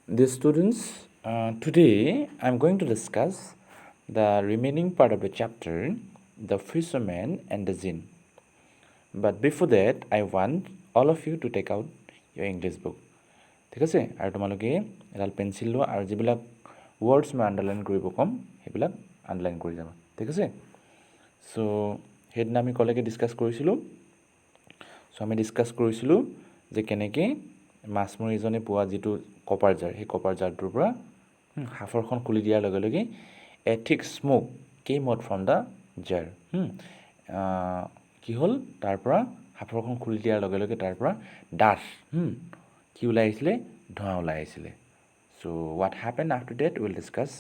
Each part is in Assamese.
Dear students, today I'm going to discuss the remaining part of the chapter, the fisherman and the jinn. But before that, I want all of you to take out your English book. ঠিক আছে আৰু তোমালোকে এডাল পেঞ্চিল লোৱা আৰু যিবিলাক ৱৰ্ডছ মই আণ্ডাৰলাইন কৰিব ক'ম সেইবিলাক আণ্ডাৰলাইন কৰি যাবা ঠিক আছে চ' সেইদিনা আমি কলেকে ডিছকাছ কৰিছিলোঁ চ' আমি ডিছকাছ কৰিছিলোঁ যে কেনেকৈ মাছমৰীজনে পোৱা যিটো কপাৰ জাৰ সেই কপাৰ জাৰটোৰ পৰা সাফৰখন খুলি দিয়াৰ লগে লগে a thick smoke came out from the jar কি হ'ল তাৰ পৰা সাফৰখন খুলি দিয়াৰ লগে লগে তাৰ পৰা ডাঠ কি ওলাই আহিছিলে ধোঁৱা ওলাই আহিছিলে so' what happen after that will discuss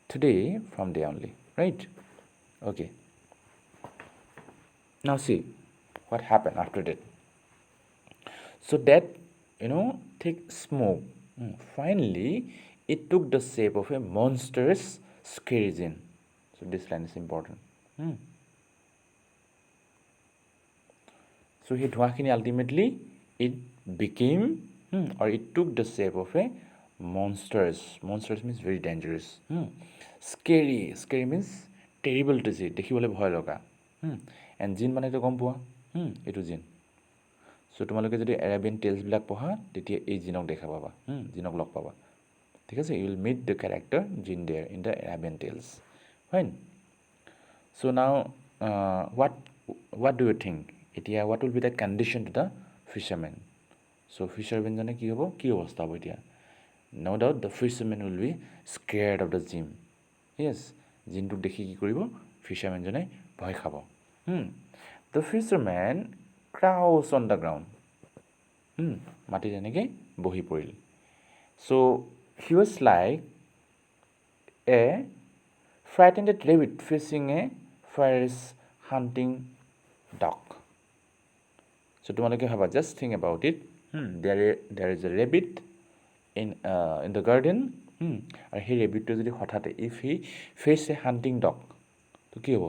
today from the only right okay now see what happened after that so that thick smoke finally it took the shape of a monstrous scary jinn so this line is important so he dhwakhini ultimately it became or it took the shape of a monstrous means very dangerous scary means terrible to see dekhibole bhoy loga and jinn mane to gom poa etu jinn so তোমালোকে যদি Arabian Tales বিলাক পঢ়া তেতিয়া এই জিনক দেখা পাবা জিনক লগ পাবা ঠিক আছে you will meet the character jinn there in the Arabian Tales fine so now what do you think এতিয়া what will be the condition to the fisherman so fisherman jane ki hobo ki obostha hobo etia no doubt the fisherman will be scared of the jinn yes jintuk dekhi ki koribo fisherman jane bhoy khabo the fisherman crouched on the ground মাটি তেনেকৈ বহি পৰিল so he was like a frightened rabbit facing a fierce hunting dog so তোমালোকে ভাবা just think about it there is a rabbit in the garden আৰু সেই rabbitটো যদি হঠাতে if he face a hunting dog তো কি হ'ব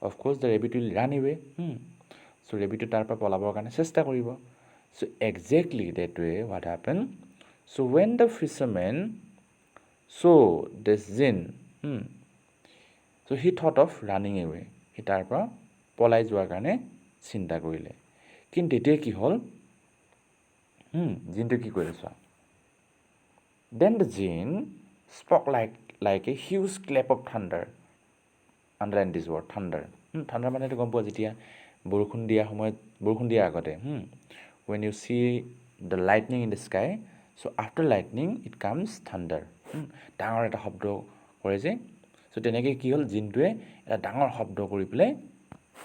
of course the rabbit will run away so rabbitটো তাৰ পৰা পলাবৰ কাৰণে চেষ্টা কৰিব so exactly that way what happened so when the fisherman saw this jinn so he thought of running away he তাৰ পৰা পলাই যোৱাৰ কাৰণে চিন্তা কৰিলে কিন্তু তেতিয়া কি হ'ল জিনটো কি কৰিলে চোৱা then the jinn spoke like a huge clap of thunder underline this word thunder thunder মানে তো গম পোৱা যেতিয়া বৰষুণ দিয়া আগতে when you see the lightning in the sky so after lightning it comes thunder ডাঙৰ এটা শব্দ কৰে যে so তেনেকৈ কি হ'ল জিনটোৱে এটা ডাঙৰ শব্দ কৰি পেলাই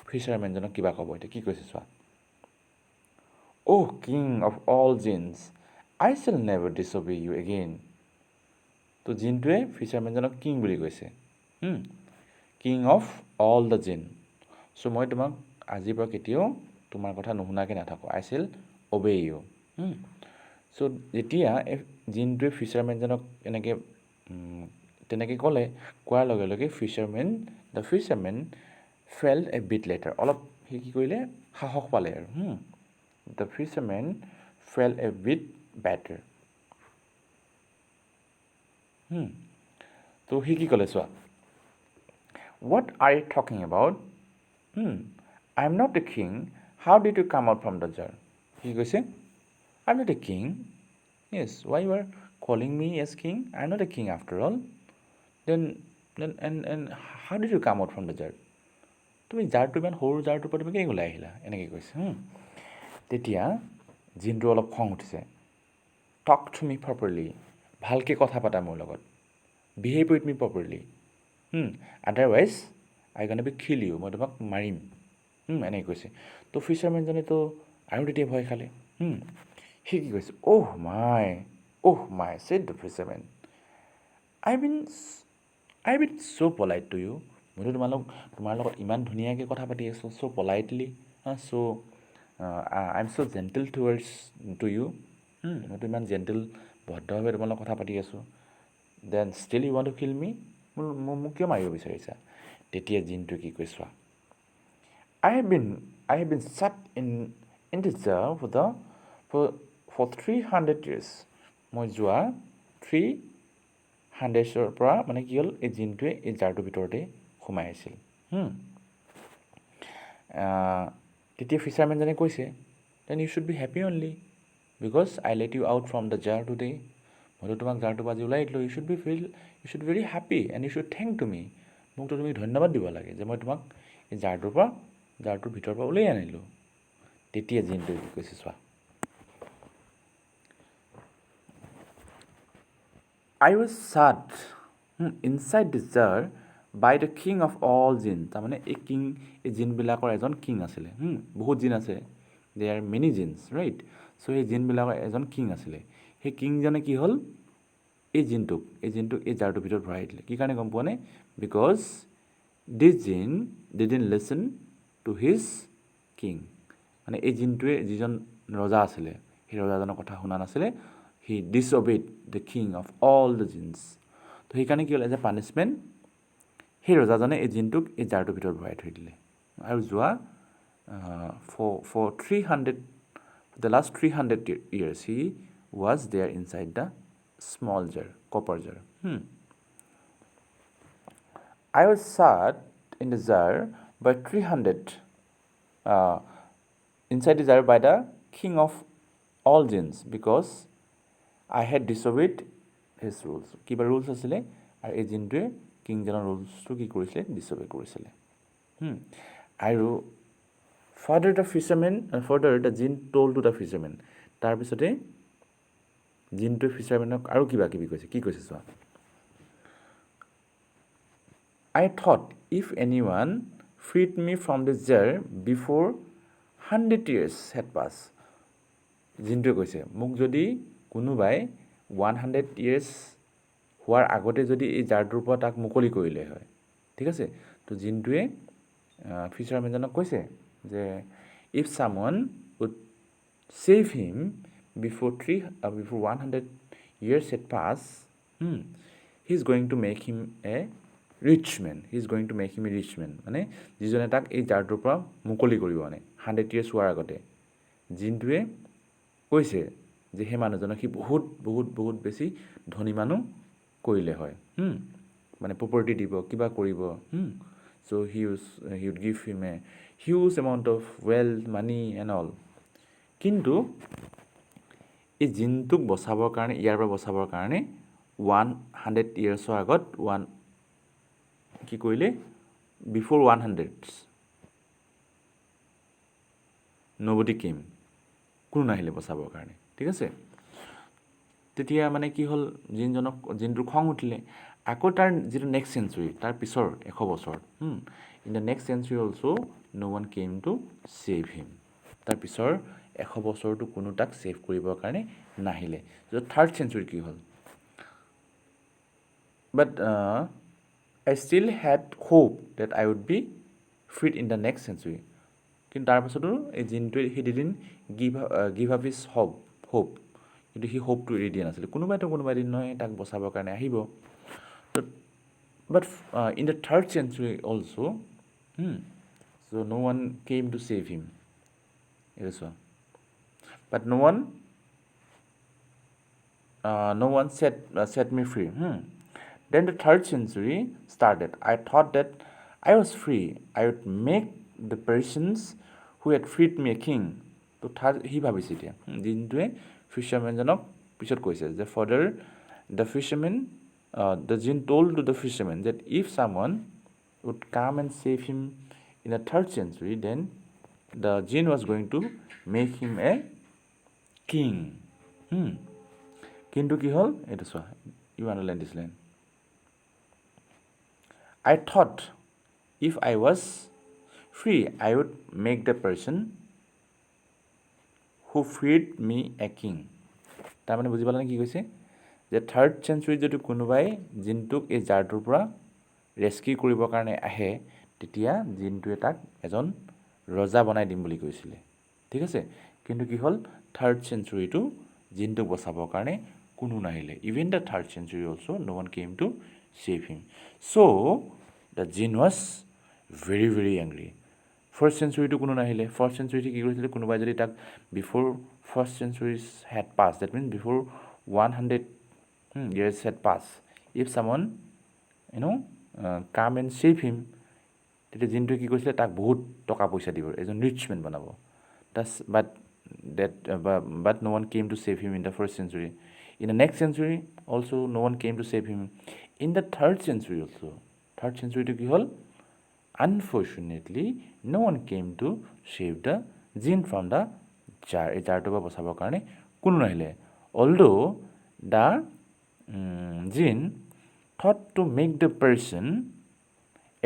ফিচাৰমেনজনক কিবা ক'ব এতিয়া কি কৈছে চোৱা oh king of all jinns I shall never disobey you again তো জিনটোৱে ফিচাৰমেনজনক কিং বুলি কৈছে king of all the jinn so মই তোমাক আজিৰ পৰা কেতিয়াও তোমাৰ কথা নুশুনাকৈ নাথাকোঁ I shall obey you so যেতিয়া জিনটোৱে ফিচাৰমেনজনক তেনেকৈ ক'লে কোৱাৰ লগে লগে the fisherman felt a bit later অলপ সি কি কৰিলে সাহস পালে আৰু the fisherman felt a bit better তো সি কি ক'লে চোৱা what are you talking about I am not a king how did you come out from the jar he কৈছে I am not a king yes why you are calling me as king I am not a king after all then and how did you come out from the jar তুমি জাৰটো ইমান সৰু জাৰটোৰ পৰা তুমি কেনেকৈ ওলাই আহিলা এনেকৈ কৈছে তেতিয়া জিনটো অলপ খং উঠিছে টক টু মি প্ৰপাৰলি ভালকৈ কথা পাতা মোৰ লগত behave with me properly otherwise I গনা B kill you মই তোমাক মাৰিম এনেকৈ কৈছে তো ফিচাৰমেনজনেতো আৰু তেতিয়া ভয় খালে সি কি কৈছে oh my said the fisherman I been so' polite to you মইতো তোমাৰ লগত ইমান ধুনীয়াকৈ কথা পাতি আছোঁ so' politely so' I am so' gentle towards to you মইতো ইমান জেণ্টেল ভদ্ৰভাৱে তোমাৰ লগত কথা পাতি আছোঁ then still you want to kill me মোক কিয় মাৰিব বিচাৰিছা তেতিয়া জিনটোৱে কি কৈ চোৱা I have been shut in the jar for 300 years মই যোৱা 300ৰ পৰা মানে কি হ'ল এই জিনটোৱে এই জাৰটোৰ ভিতৰতে সোমাই আছিল তেতিয়া ফিচাৰমেনজনে কৈছে then you should be happy only because I let you out from the jar today মইতো তোমাক জাৰটোৰ পৰা আজি ওলাই দিলোঁ you should very happy and you should thank to me মোকতো তুমি ধন্যবাদ দিব লাগে যে মই তোমাক এই জাৰটোৰ ভিতৰৰ পৰা ওলাই আনিলোঁ তেতিয়া জিনটোৱে কি কৈছে চোৱা I was shut inside the jar by the king of all jinn. তাৰমানে এই জিনবিলাকৰ এজন কিং আছিলে বহুত জিন আছে they are many jinns right so' সেই জিনবিলাকৰ এজন কিং আছিলে সেই কিংজনে কি হ'ল এই জিনটোক এই জাৰটোৰ ভিতৰত ভৰাই দিলে কি কাৰণে গম পোৱা নে because this jinn didn't listen to his king মানে এই জিনটোৱে যিজন ৰজা আছিলে সেই ৰজাজনৰ কথা শুনা নাছিলে he disobeyed the king of all the jinns তো সেইকাৰণে কি হ'ল এজ এ পানিছমেণ্ট সেই ৰজাজনে এই জিনটোক এই জাৰটোৰ ভিতৰত ভৰাই থৈ দিলে আৰু যোৱা for 300 the last 300 years he was there inside the small jar copper jar I was shut in the jar by 300 inside the jar by the king of all jinns because I had disobeyed his rules কিবা ৰুলছ আছিলে আৰু এই জিনটোৱে কিংজনৰ ৰুলছটো কি কৰিছিলে ডিছঅবে কৰিছিলে আৰু further the jinn told to the fisherman তাৰপিছতে জিনটোৱে ফিচাৰমেনক আৰু কিবা কিবি কৈছে কি কৈছে চোৱা I thought if anyone freed me from the jar before 100 years had passed জিনটোৱে কৈছে মোক যদি কোনোবাই 100 years হোৱাৰ আগতে যদি এই জাৰটোৰ পৰা তাক মুকলি কৰিলে হয় ঠিক আছে তো জিনটোৱে ফিচাৰমেনজনক কৈছে যে if someone would save him before 100 years had passed he is going to make him a rich man মানে যিজনে তাক এই জাৰটোৰ পৰা মুকলি কৰিব মানে 100 years হোৱাৰ আগতে জিনটোৱে কৈছে যে সেই মানুহজনক সি বহুত বেছি ধনী মানুহ কৰিলে হয় মানে প্ৰপাৰ্টি দিব কিবা কৰিব চ' he would give him a huge amount of wealth money and all কিন্তু এই জিনটোক বচাবৰ কাৰণে ইয়াৰ পৰা বচাবৰ কাৰণে 100 yearsৰ আগত কি কৰিলে বিফোৰ 100 nobody came কোনো নাহিলে বচাবৰ কাৰণে ঠিক আছে তেতিয়া মানে কি হ'ল জিনটোৰ খং উঠিলে আকৌ তাৰ যিটো নেক্সট চেঞ্চুৰী তাৰ পিছৰ 100 বছৰ in the next century also' no one came to save him তাৰ পিছৰ 100 বছৰটো কোনো তাক ছেভ কৰিবৰ কাৰণে নাহিলে য'ত থাৰ্ড চেঞ্চুৰী কি হ'ল বাট I still had hope that I would be freed in the next century কিন্তু তাৰ পাছতো এই জিনটোৱে he didn't give up his hope কিন্তু সি হোপটো এৰি দিয়া নাছিলে কোনোবা দিন নহয় তাক বচাবৰ কাৰণে আহিব but in the third century also' so no one came to save him এইটো চোৱা but no one set me free then the third century started I thought that I was free I would make the persons who had freed me a king তো সি ভাবিছে এতিয়া জিনটোৱে ফিচাৰমেনজনক পিছত কৈছে যে further the jinn told to the fisherman that if someone would come and save him in the third century then the jinn was going to make him a king কিন্তু কি হ'ল এইটো চোৱা you underline this line I thought if I was free I would make the person who freed me a king তাৰমানে বুজি পালানে কি কৈছে যে থাৰ্ড চেঞ্চুৰীত যদি কোনোবাই জিনটোক এই জাৰটোৰ পৰা ৰেস্কিউ কৰিবৰ কাৰণে আহে তেতিয়া জিনটোৱে তাক এজন ৰজা বনাই দিম বুলি কৈছিলে ঠিক আছে কিন্তু কি হ'ল থাৰ্ড চেঞ্চুৰীটো জিনটোক বচাবৰ কাৰণে কোনো নাহিলে even the third century also' no one came to save him so the jinn was very angry first চেঞ্চুৰীটো কোনো নাহিলে ফাৰ্ষ্ট চেঞ্চুৰীটো কি কৰিছিলে কোনোবাই যদি তাক before first centuries had pass that means before 100 years had passed. If someone, come and save him, তেতিয়া জিনটোৱে কি কৰিছিলে তাক বহুত টকা পইচা দিব, এজন ৰিচ মেন বনাব। But no one came to save him in the first century. In the next century also no one came to save him. In the third century also, third century to কি হ'ল, unfortunately no one came to save the jinn from the jar. এই জাৰটোৰ পৰা বচাবৰ কাৰণে কোনো নাহিলে। Although the jinn thought to make the person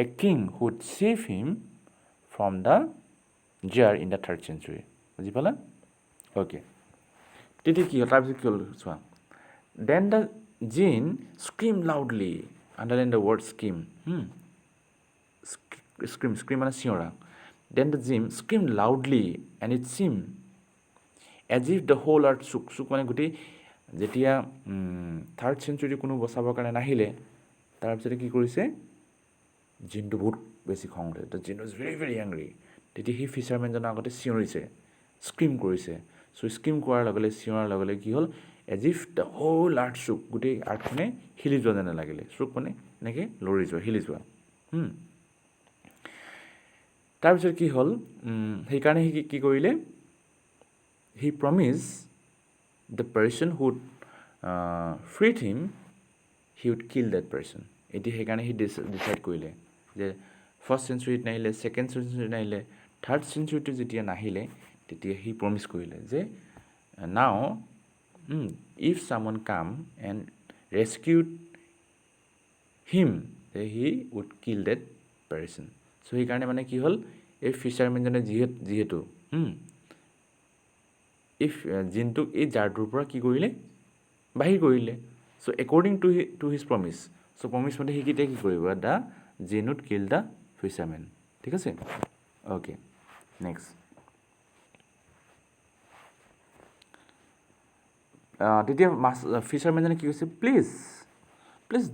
a king who would save him from the jar in the third century. বুজি পালা? Okay. তেতিয়া কি হ'ল, তাৰপিছত কি হ'ল চোৱা। Then the jinn screamed loudly. Underline the word scream. Scream মানে চিঞৰা। Then the jinn screamed loudly and it seemed as if the whole earth shook. Shook মানে গোটেই, যেতিয়া থাৰ্ড চেঞ্চুৰী কোনো বচাবৰ কাৰণে নাহিলে, তাৰপিছতে কি কৰিছে, জিনটো বহুত বেছি খং উঠে। The jinn was very very angry. তেতিয়া সেই ফিচাৰমেনজনৰ আগতে চিঞৰিছে, স্ক্ৰীম কৰিছে। চ' স্ক্ৰীম কৰাৰ লগে লগে, চিঞৰাৰ লগে লগে কি হ'ল, এজ ইফ দ্য হোল আৰ্থ চুক, গোটেই আৰ্থখনে হিলি যোৱা যেনে লাগিলে। চুক মানে এনেকৈ লৰি যোৱা, হিলি যোৱা। তাৰপিছত কি হ'ল, সেইকাৰণে সি কি কৰিলে, he promise the person who freed him, he would kill that person. এতিয়া সেইকাৰণে সি ডিচাইড কৰিলে যে ফাৰ্ষ্ট চেঞ্চুৰীত নাহিলে, ছেকেণ্ড চেঞ্চুৰীত নাহিলে, থাৰ্ড চেঞ্চুৰীটো যেতিয়া নাহিলে, তেতিয়া সি প্ৰমিছ কৰিলে যে নাও if someone came and rescued him, he would kill that person. So' সেইকাৰণে মানে কি হ'ল, এই ফিচাৰমেনজনে যিহেতু এই জিনটোক এই জাৰটোৰ পৰা কি কৰিলে, বাহিৰ কৰিলে। So' according to his promise, so' promise মতে সি কেতিয়া কি কৰিব, the jinn would kill the fisherman. ঠিক আছে? Okay, next. তেতিয়া ফিচাৰমেনজনে কি কৈছে, please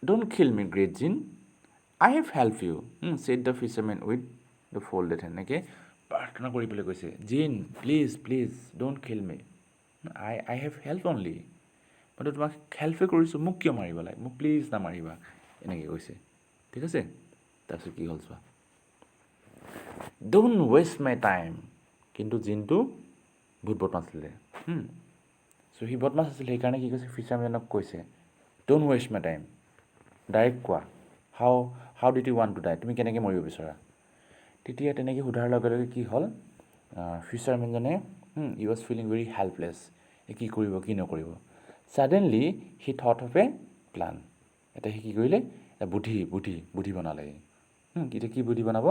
don't kill me great jinn, I have help you, said the fisherman with the folded hand. এনেকৈ প্ৰাৰ্থনা কৰি পেলাই কৈছে, jinn please don't kill me, I have help only, মইতো তোমাক হেল্পে কৰিছোঁ, মোক কিয় মাৰিব লাগে, মোক প্লিজ নামাৰিবা, এনেকৈ কৈছে। ঠিক আছে? তাৰপিছত কি হ'ল চোৱা, ডোণ্ট ৱেষ্ট মাই টাইম। কিন্তু জিনটো বহুত বদমাছ আছিলে। চ' সি বদমাছ আছিলে, সেইকাৰণে কি কৈছে, ফিচাৰমেনক কৈছে, don't waste my time, direct কোৱা, how did you want to die, তুমি কেনেকৈ মৰিব বিচৰা। তেতিয়া তেনেকৈ সোধাৰ লগে লগে কি হ'ল, ফিচাৰমেনজনে ই ৱাজ ফিলিং ভেৰি হেল্পলেছ, কি কৰিব কি নকৰিব। Suddenly he thought of A plan. এটা সি কি কৰিলে, এটা বুদ্ধি বনালে। এতিয়া কি বুদ্ধি বনাব,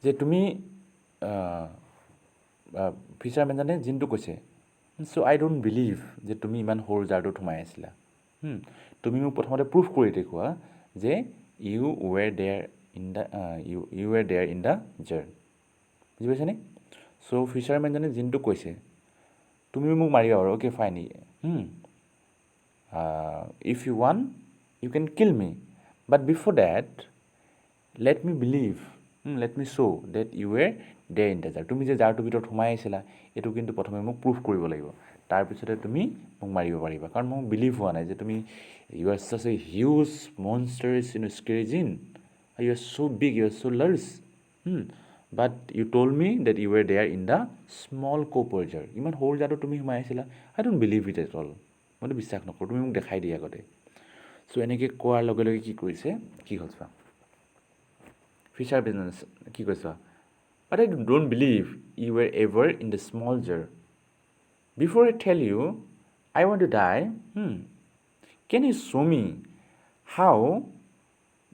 যে তুমি, ফিচাৰমেনজনে জিনটো কৈছে, চ' আই ডোণ্ট বিলিভ যে তুমি ইমান সৰু জাৰটোত সোমাই আছিলা। তুমি মোক প্ৰথমতে প্ৰুফ কৰি দেখুওৱা যে U were there in the জাৰ। বুজি পাইছেনে? চ' ফিচাৰমেনজনে জিনটোক কৈছে, তুমি মোক মাৰিবা বাৰু, okay fine, if you want you can kill me, but before that let me believe, let me show' that you were there in the jar. তুমি যে জাৰটোৰ ভিতৰত সোমাই আহিছিলা, এইটো কিন্তু প্ৰথমে মোক প্ৰুফ কৰিব লাগিব, তাৰপিছতে তুমি মোক মাৰিব পাৰিবা। কাৰণ মোক বিলিভ হোৱা নাই যে তুমি, you are such a huge monsters in scary jinn, you are so' big, you are so' large, but you told me that you were there in the small copper jar. ইমান সৰু জাৰটোত তুমি সোমাই আহিছিলা, I don't believe it at all, মইতো বিশ্বাস নকৰোঁ, তুমি মোক দেখাই দিয়া আগতে। চ' এনেকৈ কোৱাৰ লগে লগে কি কৰিছে, কি হ'ল চোৱা, ফিচাৰমেনজনে কি কৈছা, but I don't believe you were ever in the small jar, before I tell you I want to die, can you show' me how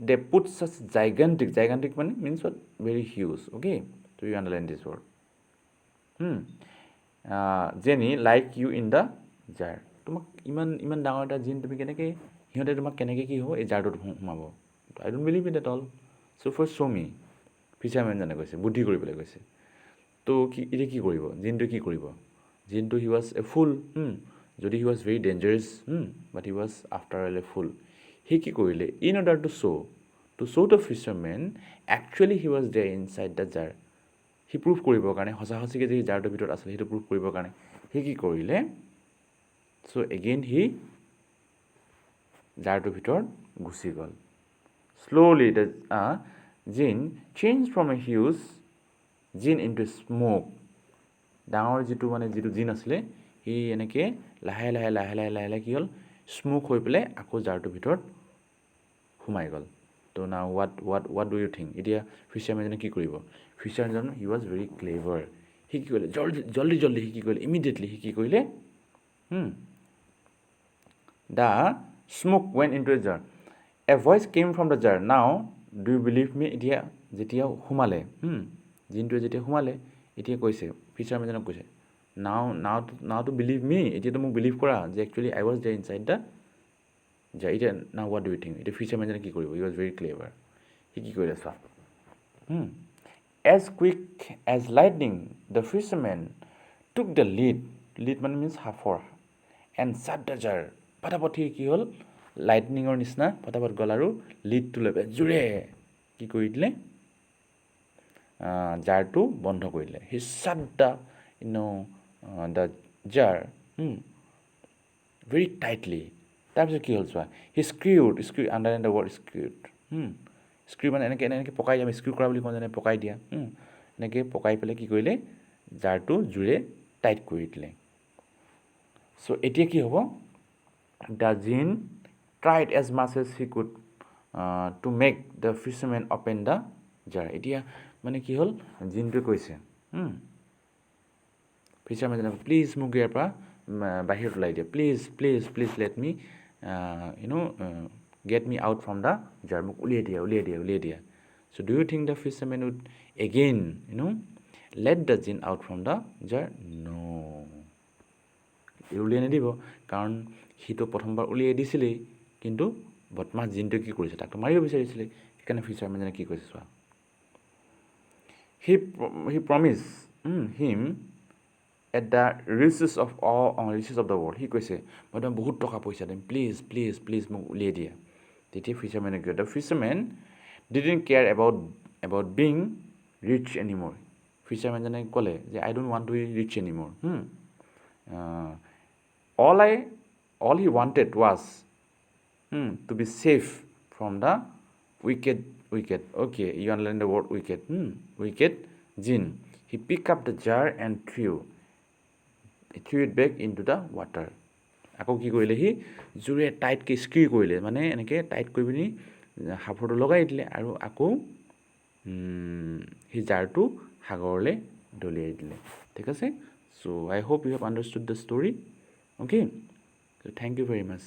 they put such gigantic মানে means what, very huge, okay, so you underline this word, Jenny like you in the jar, তোমাক ইমান ডাঙৰ এটা জিন তুমি কেনেকৈ, সিহঁতে তোমাক কেনেকৈ কি হ'ব এই জাৰটোত সোমাব, I don't believe it at all, so' first show' me, ফিচাৰমেনজনে কৈছে, বুদ্ধি কৰিবলৈ কৈছে। তো এতিয়া কি কৰিব জিনটো, কি কৰিব জিনটো, হি ৱাজ এ ফুল, যদি he was very dangerous, but he was after all a fool. সি কি কৰিলে, in order to show' the fisherman actually he was there inside the jar, সি প্ৰুভ কৰিবৰ কাৰণে, সঁচাকৈ যে জাৰটোৰ ভিতৰত আছিলে সেইটো প্ৰুভ কৰিবৰ কাৰণে সি কি কৰিলে, চ' এগেইন সি জাৰটোৰ ভিতৰত গুচি গ'ল slowly the jinn change from a huge jinn into smoke ডাঙৰ যিটো জিন আছিলে সি এনেকৈ লাহে লাহে কি হ'ল স্ম'ক হৈ পেলাই আকৌ জাৰটোৰ ভিতৰত সোমাই গ'ল তো নাও হোৱাট ডু ইউ থিংক এতিয়া ফিচাৰমেনজনে কি কৰিব ফিচাৰমেন হি ৱাজ ভেৰি ক্লেভাৰ সি কি কৰিলে জল্দি সি কি কৰিলে ইমিডিয়েটলি সি কি কৰিলে the smoke went into a jar a voice came from the jar now do U believe মি এতিয়া যেতিয়া সোমালে জিনটোৱে যেতিয়া সোমালে এতিয়া কৈছে ফিচাৰমেনজনক কৈছে নাও টু বিলিভ মি এতিয়াতো মোক বিলিভ কৰা যে actually I was there inside the jar এতিয়া now what do you think এতিয়া ফিচাৰমেনজনে কি কৰিব হি ৱাজ ভেৰি ক্লেভাৰ সি কি কৰিলে চোৱা as quick as lightning the fisherman took the lid মানে মিনছ হাফৰ এণ্ড চাট দ্য জাৰ পটাপট সি কি হ'ল লাইটনিঙৰ নিচিনা পটাপট গ'ল আৰু লিডটো লৈ পেলাই জোৰে কি কৰি দিলে জাৰটো বন্ধ কৰি দিলে he shut the the jar very tightly তাৰপিছত কি হ'ল চোৱা he screw underline the word screw মানে এনেকৈ পকাই দিয়া স্ক্ৰিউ কৰা বুলি কওঁ যেনে পকাই দিয়া এনেকৈ পকাই পেলাই কি কৰিলে জাৰটো জোৰে টাইট কৰি দিলে চ' এতিয়া কি হ'ব the jinn tried as much as he could to make the fisherman open the jar এতিয়া মানে কি হ'ল জিনটোৱে কৈছে ফিচাৰমেনজনক প্লিজ মোক ইয়াৰ পৰা বাহিৰত ওলাই দিয়া please let me get me out from the jar মোক উলিয়াই দিয়া so' do you think the fisherman would again let the genie out from the jar উলিয়াই নিদিব কাৰণ সিটো প্ৰথমবাৰ উলিয়াই দিছিলেই কিন্তু বদমাছ জিনটোৱে কি কৰিছে তাকতো মাৰিব বিচাৰিছিলে সেইকাৰণে ফিচাৰমেনজনে কি কৈছে চোৱা he promise him at the riches of the world সি কৈছে মই তোমাক বহুত টকা পইচা দিম প্লিজ মোক উলিয়াই দিয়া তেতিয়া ফিচাৰমেনে কি the fisherman didn't care about being rich anymore ফিচাৰমেনজনে ক'লে যে I don't want to be rich anymore all he wanted was to be safe from the wicked okay you underline the word wicked jinn he picked up the jar and threw it back into the water আকৌ কি কৰিলে সি জোৰে টাইটকৈ স্ক্ৰিউ কৰিলে মানে এনেকৈ টাইট কৰি পিনি সাঁফৰটো লগাই দিলে আৰু আকৌ সি জাৰটো সাগৰলৈ দলিয়াই দিলে ঠিক আছে চ' I hope you have understood the story okay so thank you very much